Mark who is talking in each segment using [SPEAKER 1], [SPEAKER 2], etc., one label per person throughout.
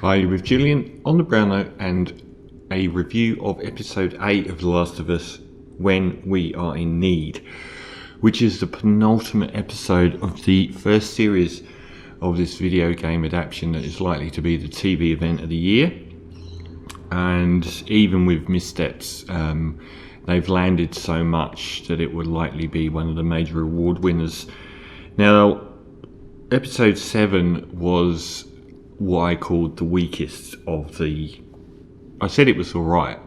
[SPEAKER 1] Hi, with Julian on the brown note and a review of episode 8 of The Last of Us, When We Are in Need, which is the penultimate episode of the first series of this video game adaptation that is likely to be the TV event of the year. And even with missteps, they've landed so much that it would likely be one of the major award winners. Now, episode 7 was what I called the weakest of the... I said it was alright.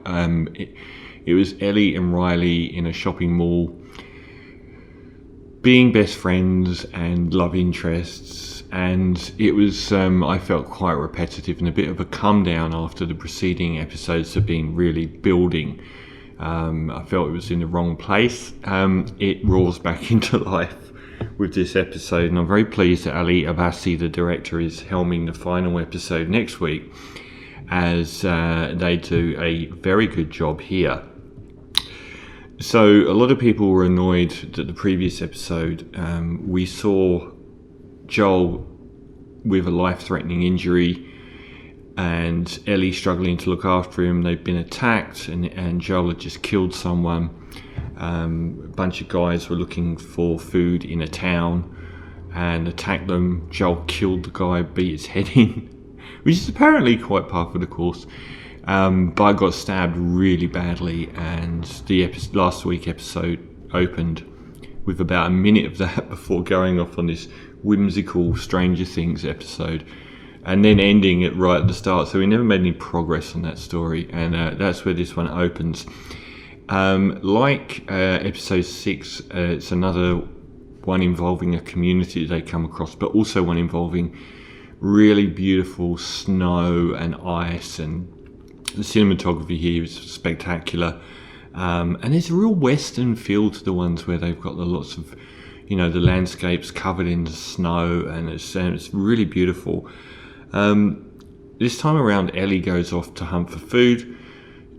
[SPEAKER 1] It was Ellie and Riley in a shopping mall being best friends and love interests, and it was I felt quite repetitive and a bit of a come down after the preceding episodes have been really building. I felt it was in the wrong place. It roars back into life with this episode, and I'm very pleased that Ali Abbasi, the director, is helming the final episode next week, as they do a very good job here. So a lot of people were annoyed that the previous episode we saw Joel with a life-threatening injury and Ellie struggling to look after him. They've been attacked and Joel had just killed someone. A bunch of guys were looking for food in a town and attacked them. Joel killed the guy, beat his head in, which is apparently quite par for the course. But I got stabbed really badly, and the last week episode opened with about a minute of that before going off on this whimsical Stranger Things episode, and then ending it right at the start. So we never made any progress on that story, and that's where this one opens. Like episode 6, it's another one involving a community that they come across, but also one involving really beautiful snow and ice, and the cinematography here is spectacular. And there's a real western feel to the ones where they've got the lots of, the landscapes covered in the snow, and it's really beautiful. This time around, Ellie goes off to hunt for food.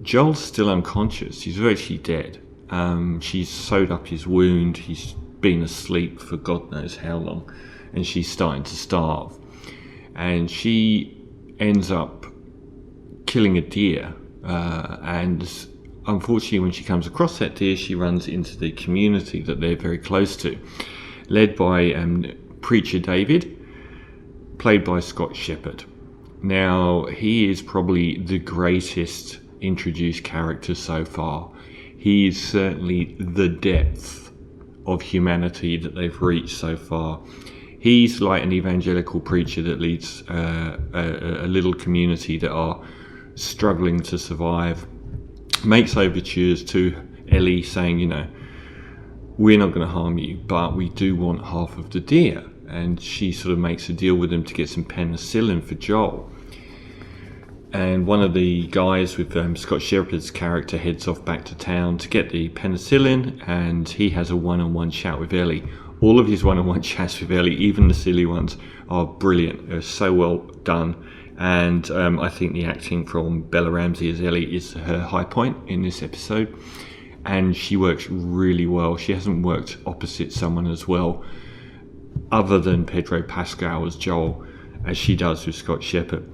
[SPEAKER 1] Joel's still unconscious. He's virtually dead. She's sewed up his wound. He's been asleep for God knows how long, and she's starting to starve. And she ends up killing a deer, and unfortunately when she comes across that deer, she runs into the community that they're very close to, led by Preacher David, played by Scott Shepherd. Now, he is probably the greatest introduced character so far. He is certainly the depth of humanity that they've reached so far. He's like an evangelical preacher that leads a little community that are struggling to survive, makes overtures to Ellie saying, we're not going to harm you, but we do want half of the deer. And she sort of makes a deal with them to get some penicillin for Joel. And one of the guys with Scott Shepherd's character heads off back to town to get the penicillin, and he has a one-on-one chat with Ellie. All of his one-on-one chats with Ellie, even the silly ones, are brilliant. They're so well done. And I think the acting from Bella Ramsey as Ellie is her high point in this episode. And she works really well. She hasn't worked opposite someone as well, other than Pedro Pascal as Joel, as she does with Scott Shepherd.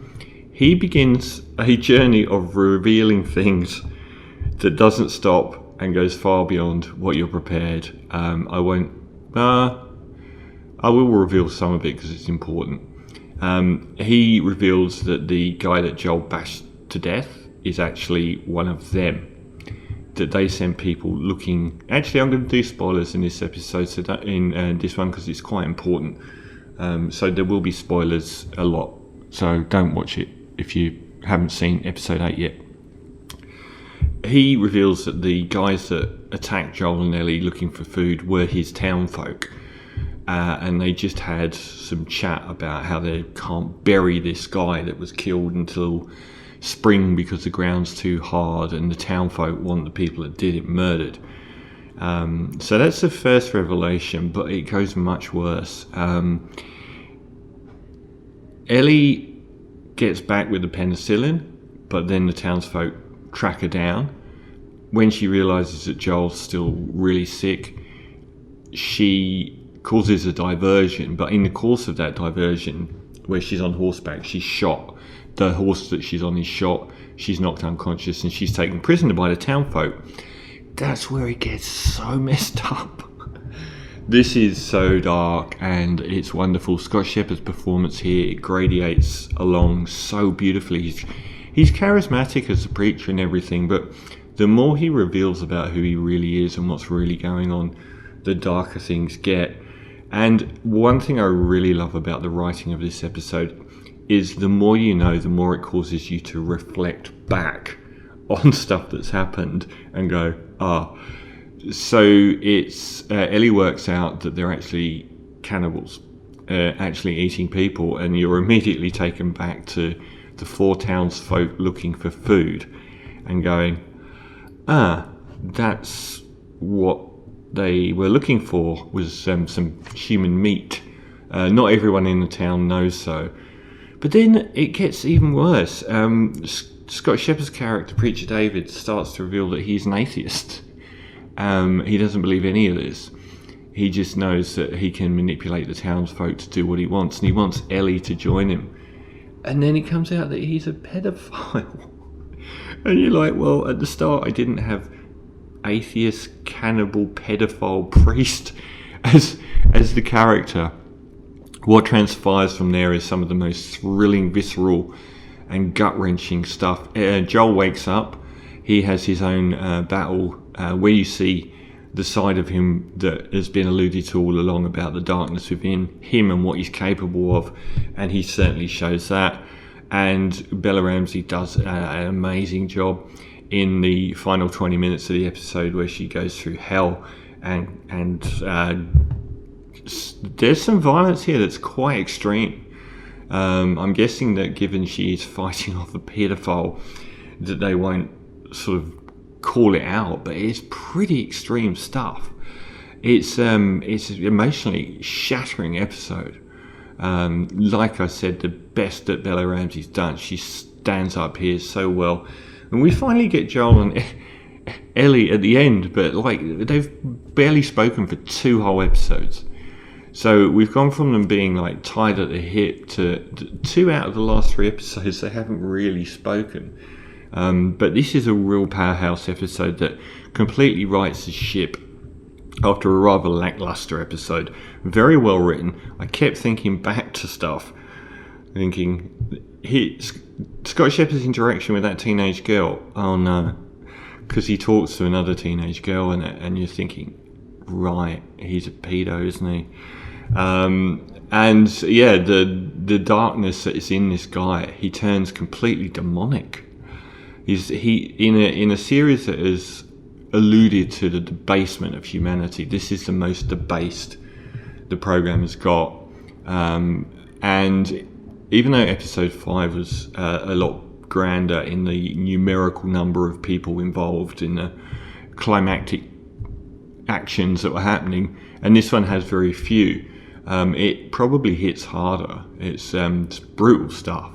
[SPEAKER 1] He begins a journey of revealing things that doesn't stop and goes far beyond what you're prepared. I will reveal some of it because it's important. He reveals that the guy that Joel bashed to death is actually one of them. That they sent people looking... Actually, I'm going to do spoilers in this episode, so in this one, because it's quite important. So there will be spoilers a lot. So don't watch it if you haven't seen episode 8 yet. He reveals that the guys that attacked Joel and Ellie looking for food were his townfolk. And they just had some chat about how they can't bury this guy that was killed until spring because the ground's too hard, and the townfolk want the people that did it murdered. So that's the first revelation, but it goes much worse. Ellie gets back with the penicillin, but then the townsfolk track her down. When she realises that Joel's still really sick, she causes a diversion, but in the course of that diversion, where she's on horseback. She's shot. The horse that she's on is shot. She's knocked unconscious and she's taken prisoner by the townfolk. That's where it gets so messed up. This is so dark and it's wonderful. Scott Shepherd's performance here, it gradiates along so beautifully. He's charismatic as a preacher and everything, but the more he reveals about who he really is and what's really going on, the darker things get. And one thing I really love about the writing of this episode is the more you know, the more it causes you to reflect back on stuff that's happened and go, so it's Ellie works out that they're actually cannibals, actually eating people, and you're immediately taken back to the 4 townsfolk looking for food and going, that's what they were looking for, was some human meat. Not everyone in the town knows so. But then it gets even worse. Scott Shepherd's character, Preacher David, starts to reveal that he's an atheist. He doesn't believe any of this. He just knows that he can manipulate the townsfolk to do what he wants, and he wants Ellie to join him. And then it comes out that he's a pedophile. And you're like, well, at the start I didn't have atheist, cannibal, pedophile priest as the character. What transpires from there is some of the most thrilling, visceral and gut-wrenching stuff. Joel wakes up. He has his own battle where you see the side of him that has been alluded to all along about the darkness within him and what he's capable of, and he certainly shows that. And Bella Ramsey does an amazing job in the final 20 minutes of the episode where she goes through hell, and there's some violence here that's quite extreme. I'm guessing that given she is fighting off a paedophile, that they won't sort of call it out, but it's pretty extreme stuff. It's an emotionally shattering episode. Like I said, the best that Bella Ramsey's done. She stands up here so well, and we finally get Joel and Ellie at the end, but like they've barely spoken for 2 whole episodes. So we've gone from them being like tied at the hip to 2 out of the last 3 episodes they haven't really spoken. But this is a real powerhouse episode that completely rights the ship after a rather lackluster episode. Very well written. I kept thinking back to stuff, thinking, Scott Shepherd's interaction with that teenage girl, oh no, because he talks to another teenage girl in it, and you're thinking, right, he's a pedo, isn't he? And yeah, the darkness that is in this guy, he turns completely demonic. He in a series that has alluded to the debasement of humanity. This is the most debased the program has got, and even though episode 5 was a lot grander in the numerical number of people involved in the climactic actions that were happening, and this one has very few, it probably hits harder. It's brutal stuff,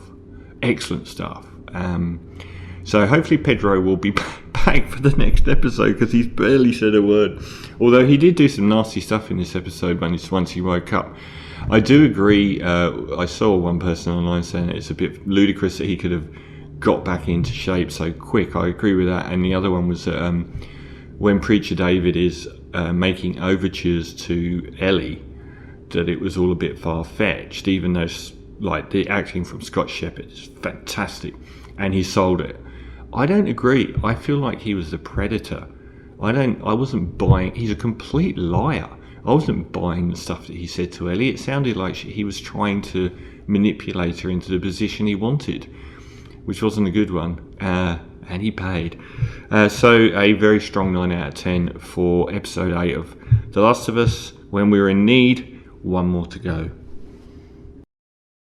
[SPEAKER 1] excellent stuff. So hopefully Pedro will be back for the next episode, because he's barely said a word. Although he did do some nasty stuff in this episode once he woke up. I do agree. I saw one person online saying it's a bit ludicrous that he could have got back into shape so quick. I agree with that. And the other one was that when Preacher David is making overtures to Ellie, that it was all a bit far-fetched, even though like the acting from Scott Shepherd is fantastic and he sold it. I don't agree. I feel like he was the predator. I wasn't buying. He's a complete liar. I wasn't buying the stuff that he said to Ellie. It sounded like he was trying to manipulate her into the position he wanted, which wasn't a good one. And he paid. So a very strong 9 out of 10 for episode 8 of The Last of Us. When we're in need, one more to go.